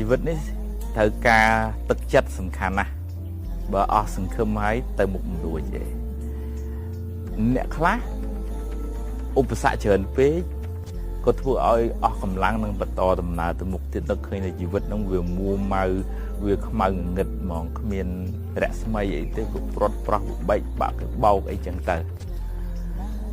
ជីវិតនេះត្រូវការទឹកចិត្តសំខាន់ណាស់បើអស់សង្ឃឹមហើយទៅមុខមិនរួចទេអ្នកខ្លះឧបសគ្គច្រើនពេកក៏ធ្វើឲ្យអស់កម្លាំងនឹងបន្តដំណើរទៅមុខទៀតនឹកឃើញថាជីវិតនឹងវាមួម៉ៅវាខ្មៅងងឹតហ្មងគ្មានរស្មីអីទេវាព្រាត់ប្រោះបែកបាក់បោកអីចឹងទៅ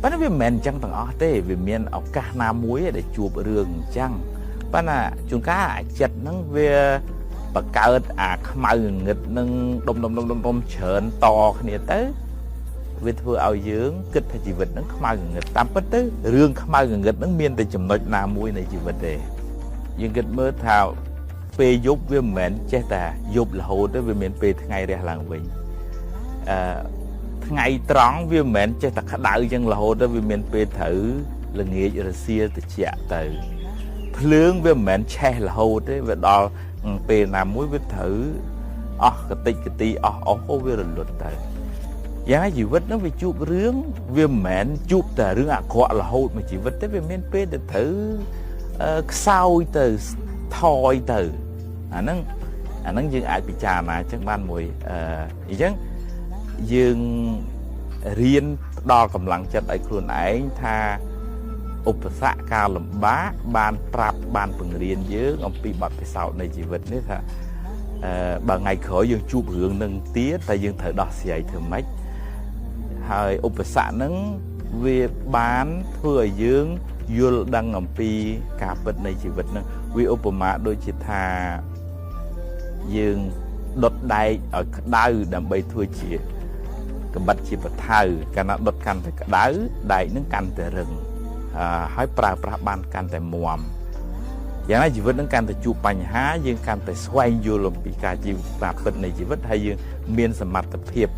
ប៉ុន្តែវាមិនមែនអញ្ចឹងទាំងអស់ទេវាមានឱកាសណាមួយដែលជួបរឿងអញ្ចឹងប៉ុន្តែជួនកាលអាចិត្តហ្នឹងវាបង្កើតអាខ្មៅងងឹតនឹងដុំច្រើនតគ្នាទៅវាធ្វើឲ្យយើងគិតថាជីវិតហ្នឹងខ្មៅងងឹតតាមពិតទៅរឿងខ្មៅងងឹតហ្នឹងមានតែចំណុចណាមួយនៃជីវិតទេយើងគិតមើលថាពេលយប់វាមិនមែនចេះតែយប់រហូតទេវាមានពេលថ្ងៃរះឡើងវិញថ្ងៃត្រង់វាមិនមែនចេះតែក្តៅចឹងរហូតទេវាមានពេលត្រូវល្ងាចរសៀលត្រជាក់ទៅភ្លើងវាមិនមែនឆេះរហូតទេវាដល់ពេលណាមួយវាត្រូវអស់កតិចកទីអស់វារលត់ទៅយ៉ាងណាជីវិតហ្នឹងវាជួបរឿងវាមិនមែនជួបតែរឿងអាក្រក់រហូតមួយជីវិតទេវាមានពេលទៅត្រូវខ្សោយទៅថយទៅអាហ្នឹងយើងអាចពិចារណាចឹងបានមួយអញ្ចឹងយើងរៀនផ្ដល់កម្លាំងចិត្តឲ្យខ្លួនឯងថាឧបសគ្គការលំបាកបានប្រាប់បានបង្រៀនយើងអំពីបទពិសោធន៍នៃជីវិតនេះថាបើថ្ងៃក្រោយយើងជួបរឿងនឹងទៀតតែយើងត្រូវដោះស្រាយធ្វើម៉េចហើយឧបសគ្គហ្នឹងវាបានធ្វើឲ្យយើងយល់ដឹងអំពីការពិតនៃជីវិតហ្នឹងវាឧបមាដូចជាថាយើងដុតដែកឲ្យក្តៅដើម្បីធ្វើជាកបិតជាបថៅកាលណាដុតកាន់តែក្តៅដែកហ្នឹងកាន់តែរឹងហើយប្រើប្រាស់បានកាន់តែមាំយ៉ាងណាជីវិតនឹងកាន់តែជួបបញ្ហាយើងកាន់តែស្វែងយល់អំពីការជីវភាពពិតនៃជីវិតហើយយើងមានសមត្ថភាព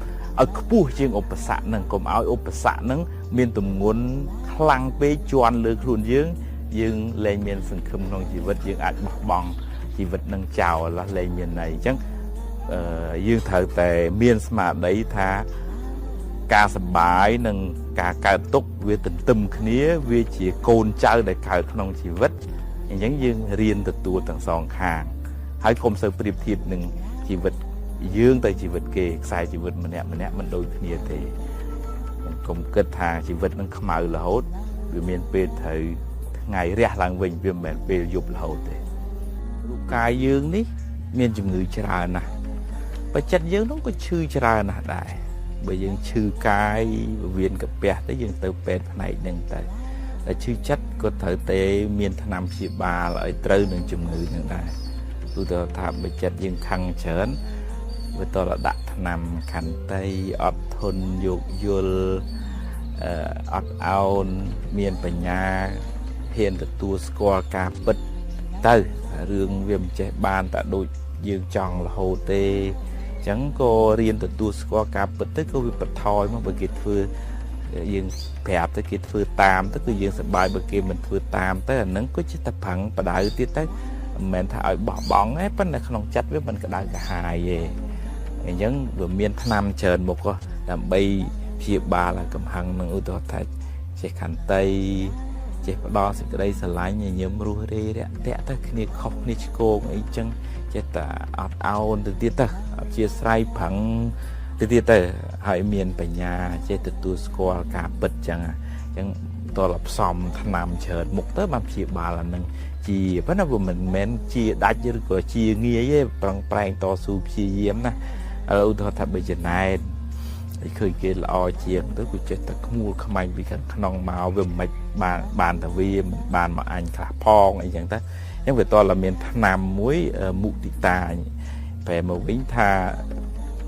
ឲ្យខ្ពស់ជាងឧបសគ្គនឹងកុំឲ្យឧបសគ្គនឹងមានទម្ងន់ខ្លាំងពេកជាន់លើខ្លួនយើងលែងមានសង្ឃឹមក្នុងជីវិតយើងអាចបោះបង់ជីវិតនឹងចោលលែងមានន័យអញ្ចឹងយើងត្រូវតែមានស្មារតីថាការសប្បាយនិងការកើតទុក្ខវាទន្ទឹមគ្នាវាជាកូនចៅដែលកើតក្នុងជីវិតអញ្ចឹងយើងរៀនទទួលទាំងសងខាងហើយកុំសូវប្រៀបធៀបនឹងជីវិតយើងទៅជីវិតគេខ្សែជីវិតម្នាក់មិនដូចគ្នាទេកុំគិតថាជីវិតនឹងខ្មៅរហូតវាមានពេលត្រូវថ្ងៃរះឡើងវិញវាមិនមែនពេលយប់រហូតទេរូបកាយយើងនេះមានជំងឺច្រើនណាស់បើចិត្តយើងនោះក៏ឈឺច្រើនណាស់ដែរបើយើងឈឺកាយវៀនកាពះទៅយើងទៅពេទ្យផ្នែកហ្នឹងទៅតែឈឺចិត្តក៏ត្រូវតែមានថ្នាំព្យាបាលឲ្យត្រូវនឹងជំងឺហ្នឹងដែរគឺថាបើចិត្តយើងខឹងច្រើនវាតរដាក់ថ្នាំខន្តីអត់ធន់យោគយល់អត់អោនមានបញ្ញាហ៊ានទទួលស្គាល់ការពិតទៅរឿងវាមិនចេះបានតែដូចយើងចង់រហូតទេអញ្ចឹងក៏រៀនទទួលស្គាល់ការពិតទៅក៏វាបន្ថយមកបើគេធ្វើយើងប្រាប់ទៅគេធ្វើតាមទៅគឺយើងសប្បាយបើគេមិនធ្វើតាមទៅអាហ្នឹងក៏ចិត្តតែប្រឹងបដៅទៀតទៅមិនមែនថាឲ្យបោះបង់ទេប៉ុន្តែក្នុងចិត្តវាមិនក្តៅក្រហាយទេអញ្ចឹងវាមានថ្នាំច្រើនមុខដើម្បីព្យាបាលកំហឹងនឹងឧទាហរណ៍ថាចេះខន្តីចេះផ្ដល់សេចក្តីស្រឡាញ់ញញឹមរស់រាយរាក់ទាក់ទៅគ្នាខុសគ្នាឆ្គងអីចឹងចេះតែអត់អោនទៅទៀតទៅអធិស្ស្រ័យប្រឹងទៅទៀតទៅហើយមានបញ្ញាចេះទទួលស្គាល់ការពិតចឹងតលផ្សំថ្នាំច្រើនមុខទៅបានព្យាបាលអានឹងជាប៉ុន្តែវាមិនមែនជាដាច់ឬក៏ជាងាយទេប្រឹងប្រែងតស៊ូព្យាយាមណាឧទាហរណ៍ថាបើចំណែតឃើញគេល្អជាងទៅគឺចេះតែខ្មួលខ្មាញ់ពីខាងក្នុងមកវាមិនបានតែវាមិនបានមកអញខ្លះផងអីចឹងទៅអញ្ចឹងវាតលមានថ្នាំមួយមុទិតាប្រែមកវិញថា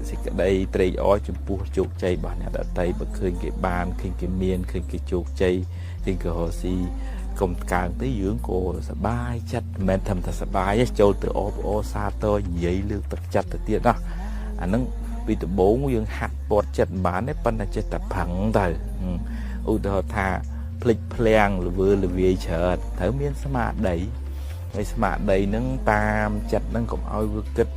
សេចក្តីត្រេកអរចំពោះជោគជ័យរបស់អ្នកដទៃបើឃើញគេបានឃើញគេមានឃើញគេជោគជ័យឃើញគេរស់ស៊ីកុំកើងទៅយើងក៏សប្បាយចិត្តមិនមែនថាសប្បាយទេចូលទៅអបអរសាទរនិយាយលើកទឹកចិត្តទៅទៀតណាអាហ្នឹងពីដំបូងយើងហាត់ពត់ចិត្តមិនបានទេប៉ុន្តែចេះតែប្រឹងទៅឧទាហរណ៍ថាភ្លេចភ្លាំងល្វើល្វាយច្រើនត្រូវមានស្មារតីហើយស្មារតីហ្នឹងតាមចិត្តហ្នឹងកុំឲ្យវាគិត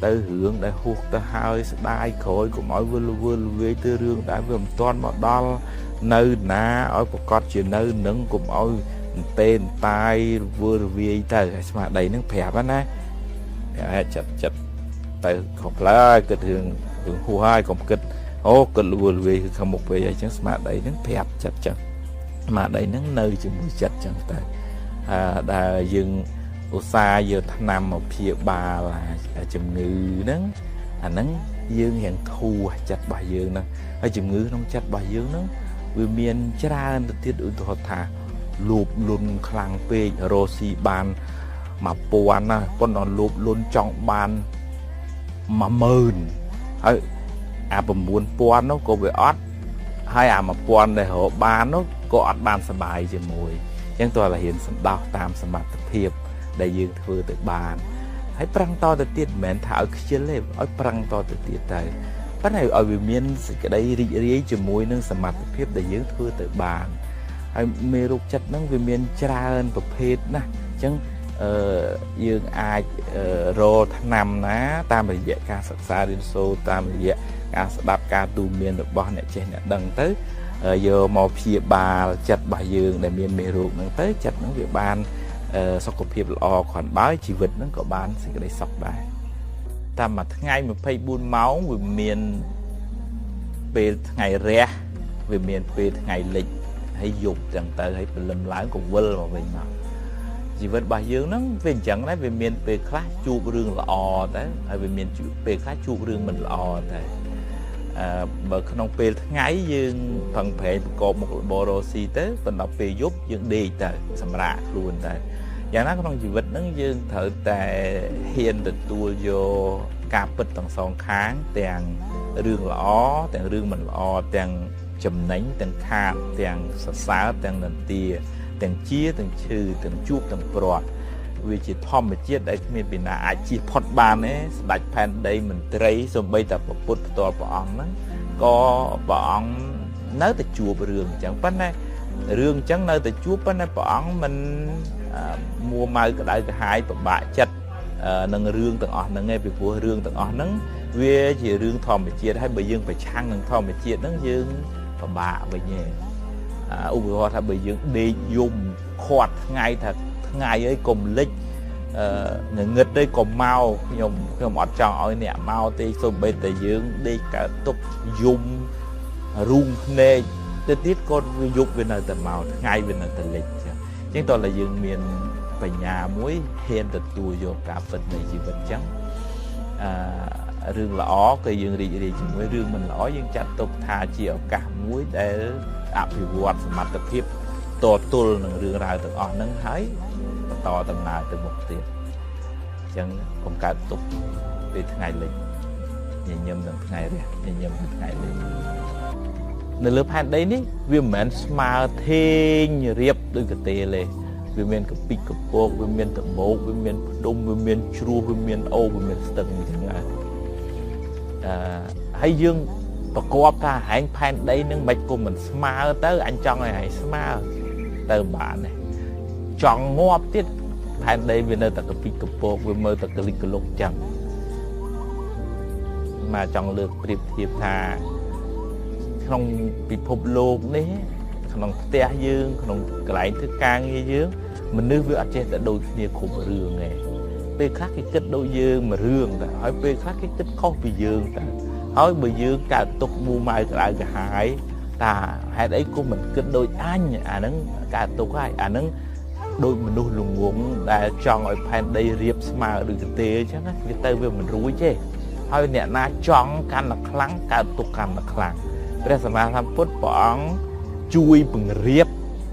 ទៅរឿងដែលហួសទៅហើយស្ដាយក្រោយកុំឲ្យវាល្វើល្វាយទៅរឿងដែលវាមិនទាន់មកដល់នៅណាឲ្យប្រកាសជានៅនឹងកុំឲ្យទេតាយល្វើល្វាយទៅហើយស្មារតីហ្នឹងប្រាប់ណា chặt tại không lá cái thường hù hai còn kịch ô kịch lùi về không một về chẳng mà đấy nó phẹp chặt mà đấy nó nơi chỉ mùi chặt chẳng tại đã dừng xa giờ tháng năm một phía ba là chùm ngư nắng nắng dương hiện thu chặt bài dương nè ở chùm ngư nó chặt bài dương nó vì miền ra tiết đối thủ thà lụp luôn khang pe rosi ban mà buồn na con nó lụp luôn trong ban mà mờn ấy bầm buồn buồn nó có bị ót hay mà buồn để họ ban nó có ót ban sờ bài chỉ mùi nhưng tôi là hiện sầm đào tam sầm mặt tập hiệp đại dương thưa từ bàn hãy prang to từ tiết mền thảo kia lên ở prang to từ tiết này cái này ở miền miền cái đây ri chỉ mùi nâng sầm mặt tập hiệp đại dương thưa từ bàn hay mê rục chặt nâng vì miền tràn tập hiệp nè chẳng dương ai rô tháng năm ná tam là dạy ca sạc xa đến số tam là dạy ca đạp ca tu miền được bọn này trên đằng tới giờ màu phía bà chặt bà dương để miền mê rục nâng tới chặt những việc ban sau cuộc hiệp lò khoản báo chỉ vật nó có bán thì cái đấy sọc bài ta mà ngày mà phải buôn máu vì miền về ngày rẻ về miền về ngày lịch hay dục chẳng tới hay lâm lái của vơ mà mình mà chỉ vật bà dương nó về chẳng đấy về miền về khác chu rương là o đấy hay về miền về khác chu rương mình là o đấy mà không về ngày dương phần thể có một bộ đồ xì tế phần đọc về giúp dương đi tới sầm rạ luôn đấy và nó không chỉ vật nó dương thở tại hiện được tua vô cà bịch tầng song kháng tiền rương lõ tiền rương mình lõ tiền chùm nánh tiền kha tiền sá tiền nền tia tiền chia tiền chư tiền chuột tiền bọt vì chỉ thom mà chết đấy mình bị nã chỉ phật bàn ấy đặt pan đây mình thấy xong bây giờ một phút to bọn nó có bọn nói từ chùa rương chẳng phải này rương chẳng nơi từ chùa phải này bọn mình mua mai cái đại cái hai bạ chặt nâng rương từng ở nâng nghe việc của rương từng ở nâng về chỉ rương thòm bị chia hay bởi dương phải trang nâng thòm bị chia nâng dương và bạ bởi nhẹ ủng hộ thay bởi dương đi dùng khoát ngay thật ngày ấy cùng lịch người nghịch đây còn mau nhom ọt tròn ở nè mau thì xong bây giờ dương đi cả tục dùng rung nê tới tiết con dục về nơi tận màu ngay về nơi tận lịch chúng tôi là dương miền về nhà muối hiện được tua vô cả phần này gì vật trắng rương lõ cái dương đi chỉ với rương mình lõ dương chặt tục thà chiều cả muối để áp dụng vật mặt tập hiệp to tuôn rương ra từ on nâng hái to tầng nào từ một tiền chẳng không cả tục về ngày lịch nhìn nhầm được ngày đấy nhìn nhầm được ngày lịch nơi lớp hai đấy ní vì mình smart thiên riệp đôi cái tê lệ vì mình cái pick cái bột vì mình tập bột vì mình đông vì mình chua vì mình ô vì mình từng chẳng hạn hay dương và co ta hãy pan đấy nâng bạch của mình smart tới anh chọn này hãy smart từ bạn này chọn ngóp tiết pan đây vì nơi ta cái pick cái bột vì mơ ta cái lịch cái lục chẳng mà chọn lược điệp thiệp thà không bị phục lộn đấy không té dương không cái thứ càng như dương mình nước với ở trên đã đôi khi khủng rương này về khác cái kết đôi dương mà rương ta hỏi về khác cái kết không bị dương ta hỏi bởi dương cả tục mua mai lại cả hai ta hai đấy của mình kết đôi anh nâng cả tục hai nâng đôi mình nuôi lùng nguồn đã chọn ở pan đây riệp mà được cái tê chứ nó cái tay về mình rúi chứ hỏi nè na chọn can là kháng cả tục can là kháng bây giờ mà làm phút bọn chui bằng riệp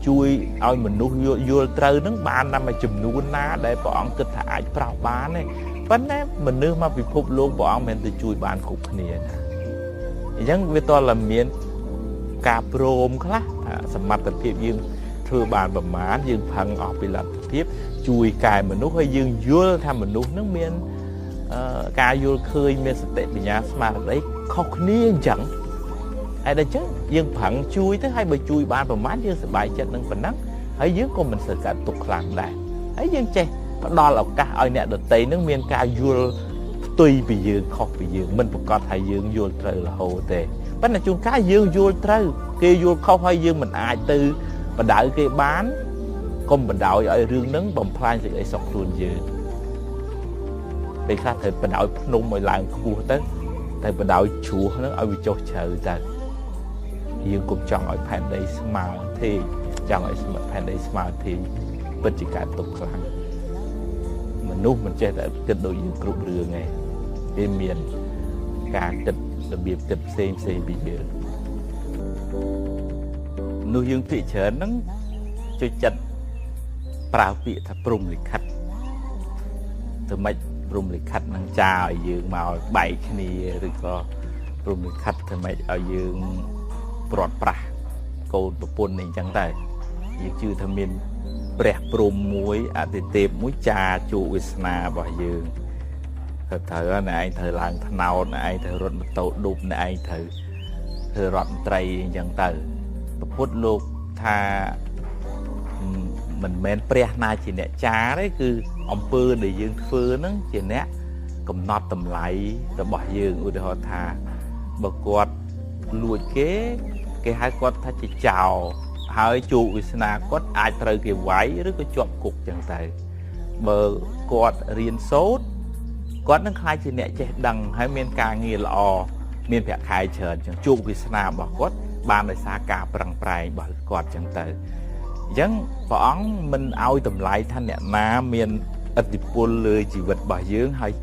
chui ao mình nuôi vô trời nắng ban năm mà chùm nuôi ná để bọn kịch thải bảo bán này vấn đấy mình nước mà bị phục luôn bọn mình từ chui bán cục này giống với tôi là miền cà prom khác sầm mặt tập hiệp dương thưa bàn bẩm má dương phăng ở bị làm tiếp chui cài mình nuôi hơi dương vô tham mình nuôi nước miền cà vô khơi miền tệ bị nhà mà đấy không niên chẳng ai đây chứ dương phẳng chui tới hai bờ chui bàn bẩm má dương sẽ bài chân nâng phần nắng ấy dưới con mình sẽ cả tục làm lại ấy dương che đo là cả ở nè đợt tây nước miền cà vô tùy bị dương không bị dương mình cũng có thấy dương vô trời là hồ tề bắt là chung cá dương vô trời kia vô không hay dương mình ai từ và đợi cái bán con mình đợi ở rương nắng bầm phai thì lại sọc luôn dương ពេលខ្លះត្រូវបដោយភ្នំឲ្យឡើងខ្ពស់ទៅតែបដោយជ្រោះហ្នឹងឲ្យវាចុះជ្រៅទៅយើងកុំចង់ឲ្យផែនដីស្មើទេចង់ឲ្យផែនដីស្មើទេពិតជាកើតទុកខ្លាំងមនុស្សមិនចេះតែគិតដូចយើងគ្រប់រឿងទេវាមានការគិតរបៀបគិតផ្សេងពីយើងនោះយើងភាគច្រើនហ្នឹងជួយចិត្តប្រើពាក្យថាព្រំលិខិតទៅមិនព្រំលិខិតនឹងចាឲ្យយើងមកបែកគ្នាឬក៏ព្រំលិខិតធ្វើម៉េចឲ្យយើងព្រាត់ប្រាសកូនប្រពន្ធនេះអញ្ចឹងតែយើងជឿថាមានព្រះព្រំមួយអតិទេពមួយចាជោគវាសនារបស់យើងត្រូវណែឯងត្រូវឡើងថ្នោតណែឯងត្រូវរត់ម៉ូតូឌុបណែឯងត្រូវធ្វើរដ្ឋមន្ត្រីអញ្ចឹងទៅពុទ្ធលោកថាមិនមែនព្រះណាជាអ្នកចាទេគឺអំពើដែលយើងធ្វើហ្នឹងជាអ្នកកំណត់តម្លៃរបស់យើងឧទាហរណ៍ថាបើគាត់លួចគេហៅគាត់ថាជាចោរហើយជោគវាសនាគាត់អាចត្រូវគេវាយឬក៏ជាប់គុកចឹងទៅបើគាត់រៀនសូត្រគាត់នឹងខ្លាចជាអ្នកចេះដឹងហើយមានការងារល្អមានប្រាក់ខែច្រើនចឹងជោគវាសនារបស់គាត់បានដោយសារការប្រឹងប្រែងរបស់គាត់ចឹងទៅអញ្ចឹងព្រះអង្គមិនឲ្យតម្លៃថាអ្នកណាមានឥទ្ធិពលលើជីវិតរបស់យើងហើយ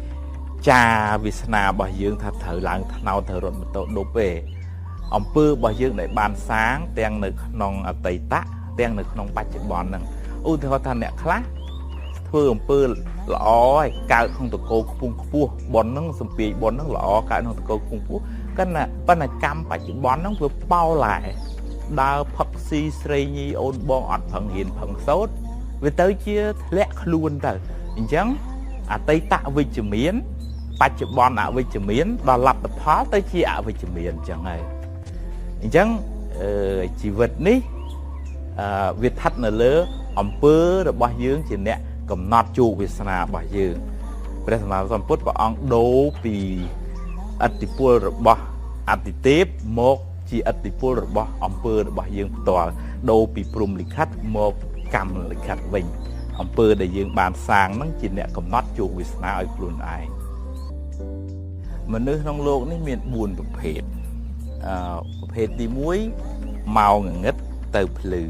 ចាវាសនារបស់យើងថាត្រូវឡើងថ្នោតត្រូវរត់ម៉ូតូឌុបទេអំពើរបស់យើងដែលបានសាងទាំងនៅក្នុងអតីតទាំងនៅក្នុងបច្ចុប្បន្នហ្នឹងឧទាហរណ៍ថាអ្នកខ្លះធ្វើអំពើល្អហើយកើតក្នុងតកោខ្ពង់ខ្ពស់ប៉ុនហ្នឹងសំពីប៉ុនហ្នឹងល្អកើតក្នុងតកោខ្ពង់ខ្ពស់ប៉ុន្តែកម្មបច្ចុប្បន្នហ្នឹងវាបោឡែដើរផឹកស៊ីស្រីញីអូនបងអត់ប្រឹងរៀនប្រឹងសូត្រវាទៅជាធ្លាក់ខ្លួនទៅអញ្ចឹងអតីតវិជ្ជមានបច្ចុប្បន្នអវិជ្ជមានដល់លទ្ធផលទៅជាអវិជ្ជមានអញ្ចឹងហើយអញ្ចឹងជីវិតនេះវាស្ថិតនៅលើអំពើរបស់យើងជាអ្នកកំណត់ជោគវាសនារបស់យើងព្រះសម្មាសម្ពុទ្ធព្រះអង្គដូរពីឥទ្ធិពលរបស់អតិទេពមកជាឥទ្ធិពលរបស់អំពើរបស់យើងផ្ទាល់ដូរពីព្រំលិខិតមកកម្មលិខិតវិញអំពើដែលយើងបានសាងហ្នឹងជាអ្នកកំណត់ជោគវាសនាឲ្យខ្លួនឯងមនុស្សក្នុងโลกនេះមាន4ប្រភេទប្រភេទទី1មកងងឹតទៅភ្លឺ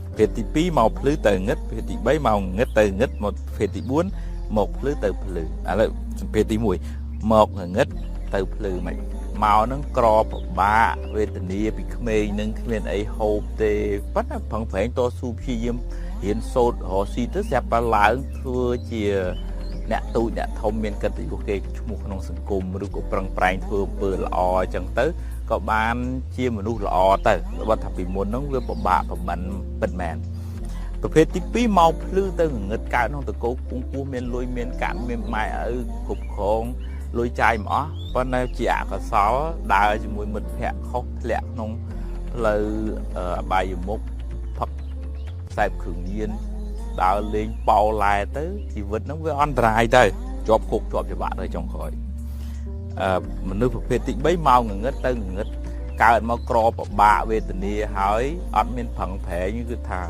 ប្រភេទទី2មកភ្លឺទៅងឹតប្រភេទទី3មកងឹតទៅងឹតមកប្រភេទទី4មកភ្លឺទៅភ្លឺឥឡូវប្រភេទទី1មកងងឹតទៅភ្លឺមិនមកនឹងក្រពិបាកវេទនាពីក្មេងនឹងគ្មានអីហូបទេប៉ុន្តែប្រឹងប្រែងតស៊ូព្យាយាមរៀនសូត្ររកស៊ីទៅស្រាប់តែឡើងធ្វើជាអ្នកទូចអ្នកធំមានកិត្តិយសគេឈ្មោះក្នុងសង្គមឬក៏ប្រឹងប្រែងធ្វើអំពើល្អអញ្ចឹងទៅក៏បានជាមនុស្សល្អទៅបើថាពីមុនហ្នឹងវាពិបាកប្រមិនពិតមែនប្រភេទទី2មកភ្លឺទៅងងឹតកើតក្នុងតកោគង់ពោះមានលុយមានកាក់មានម៉ែឪគ្រប់គ្រងលុយចាយមិនអស់ប៉ុន្តែជាអកុសលដើរជាមួយមិត្តភ័ក្តិខុសធ្លាក់ក្នុងផ្លូវអបាយមុខផឹកខ្សែបគ្រឿងញៀនដើរលេងប៉ោឡែទៅជីវិតហ្នឹងវាអន្តរាយទៅជាប់គុកជាប់ច្បាប់ទៅចុងក្រោយមនុស្សប្រភេទទី3មកងងឹតទៅងងឹតកើតមកក្រពិបាកវេទនាហើយអត់មានប្រឹងប្រែងគឺថា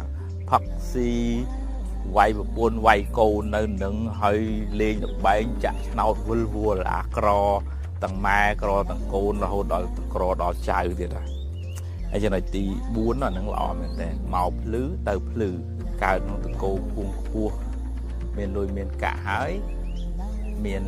ផឹកស៊ីវាយប្រពន្ធវាយកូននៅនឹងហើយលេងលបែងចាក់ឆ្នោតវិលវល់អាក្រទាំងម៉ែក្រទាំងកូនរហូតដល់ក្រដល់ចៅទៀតហើយចំណុចទី4ហ្នឹងល្អមែនតើមកភ្លឺទៅភ្លឺកើតក្នុងតកោគង់ខ្ពស់មានលុយមានកាក់ហើយមាន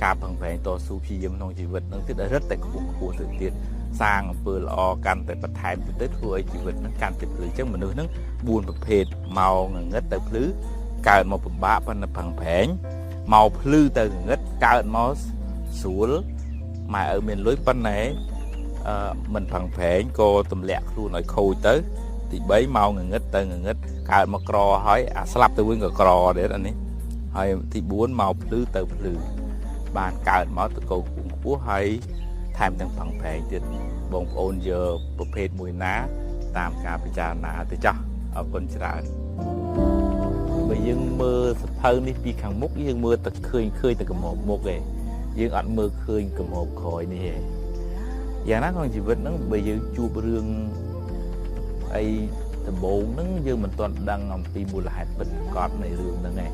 ការប្រឹងប្រែងតស៊ូព្យាយាមក្នុងជីវិតហ្នឹងទៀតរឹតតែខ្ពស់ខ្ពស់ទៅទៀតសាងអំពើល្អកាន់តែបន្ថែមទៅធ្វើឲ្យជីវិតហ្នឹងកាន់តែភ្លឺអញ្ចឹងមនុស្សហ្នឹង4ប្រភេទមកងងឹតទៅភ្លឺកើតមកពិបាកប៉ុន្តែប្រឹងប្រែងមកភ្លឺទៅងងឹតកើតមកស្រួលម៉ែឪមានលុយប៉ុន្តែមិនប្រឹងប្រែងក៏ទម្លាក់ខ្លួនឲ្យខូចទៅទី3មកងងឹតទៅងងឹតកើតមកក្រហើយអាស្លាប់ទៅវិញក៏ក្រដែរអានេះហើយទី4មកភ្លឺទៅភ្លឺបានកើតមកតកោខ្ពស់ហើយថែមទាំងប្រឹងប្រែងទៀតបងប្អូនយកប្រភេទមួយណាតាមការពិចារណាទៅចាស់អរគុណច្រើនបើយើងមើលសភៅនេះពីខាងមុខយើងមើលតែឃើញតែកំហុសមុខឯងយើងអត់មើលឃើញកំហុសក្រោយនេះឯងយ៉ាងណាក្នុងជីវិតហ្នឹងបើយើងជួបរឿងអីដំបូងហ្នឹងយើងមិនទាន់ដឹងអំពីមូលហេតុពិតប្រាកដនៃរឿងហ្នឹងឯង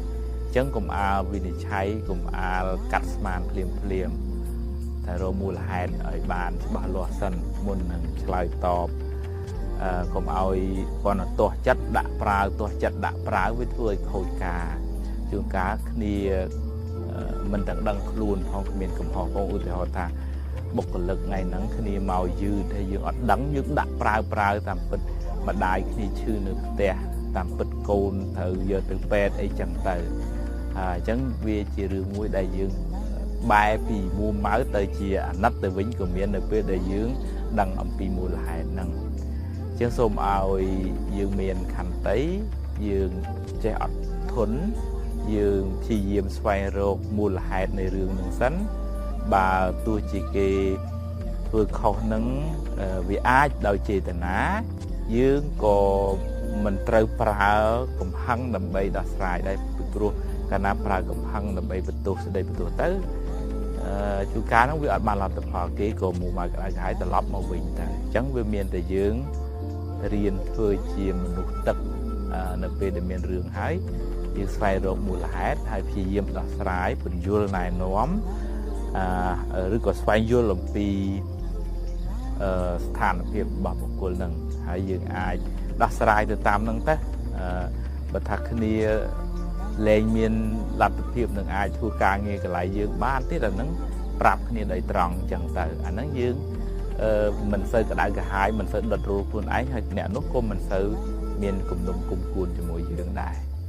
ចឹងកុំអាលវិនិច្ឆ័យកុំអាលកាត់ស្មានភ្លាមតែរកមូលហេតុឲ្យបានច្បាស់លាស់សិនមុននឹងឆ្លើយតបកុំឲ្យគាត់ទាស់ចិត្តដាក់ប្រាវទាស់ចិត្តដាក់ប្រាវវាធ្វើឲ្យខូចការជួនកាលគ្នាមិនទាំងដឹងខ្លួនផងគ្មានកំហុសផងឧទាហរណ៍ថាបុគ្គលិកថ្ងៃហ្នឹងគ្នាមកយឺតហើយយើងអត់ដឹងយើងដាក់ប្រាវតាមពិតម្ដាយគ្នាឈឺនៅផ្ទះតាមពិតកូនត្រូវយកទៅពេទ្យអីចឹងទៅអញ្ចឹងវាជារឿងមួយដែលយើងបែរពីមូម៉ៅទៅជាអាណិតទៅវិញក៏មាននៅពេលដែលយើងដឹងអំពីមូលហេតុហ្នឹងអញ្ចឹងសូមឲ្យយើងមានខន្តីយើងចេះអត់ធន់យើងព្យាយាមស្វែងរកមូលហេតុនៃរឿងហ្នឹងសិនបើទោះជាគេធ្វើខុសហ្នឹងវាអាចដោយចេតនាយើងក៏មិនត្រូវប្រើកំហឹងដើម្បីដោះស្រាយដែរពីព្រោះកាលណាប្រើកំហឹងដើម្បីបន្ទោសស្ដីបន្ទោសទៅជួនកាលហ្នឹងវាអត់បានលទ្ធផលគេក៏មកក្តៅក្រហាយត្រឡប់មកវិញទៅអញ្ចឹងវាមានតែយើងរៀនធ្វើជាមនុស្សទឹកនៅពេលដែលមានរឿងហើយយើងស្វែងរកមូលហេតុហើយព្យាយាមដោះស្រាយពន្យល់ណែនាំឬក៏ស្វែងយល់អំពីស្ថានភាពរបស់បុគ្គលនឹងហើយយើងអាចដោះស្រាយទៅតាមនឹងទៅបើថាគ្នាលែងមានលទ្ធភាពនឹងអាចធ្វើការងារកន្លែងយើងបានទៀតអាហ្នឹងប្រាប់គ្នាដោយត្រង់អញ្ចឹងទៅអាហ្នឹងយើងមិនសូវក្តៅក្រហាយមិនសូវដុតរោលខ្លួនឯងហើយអ្នកនោះក៏មិនសូវមានគំនុំគុំគួនជាមួយយើងដែរ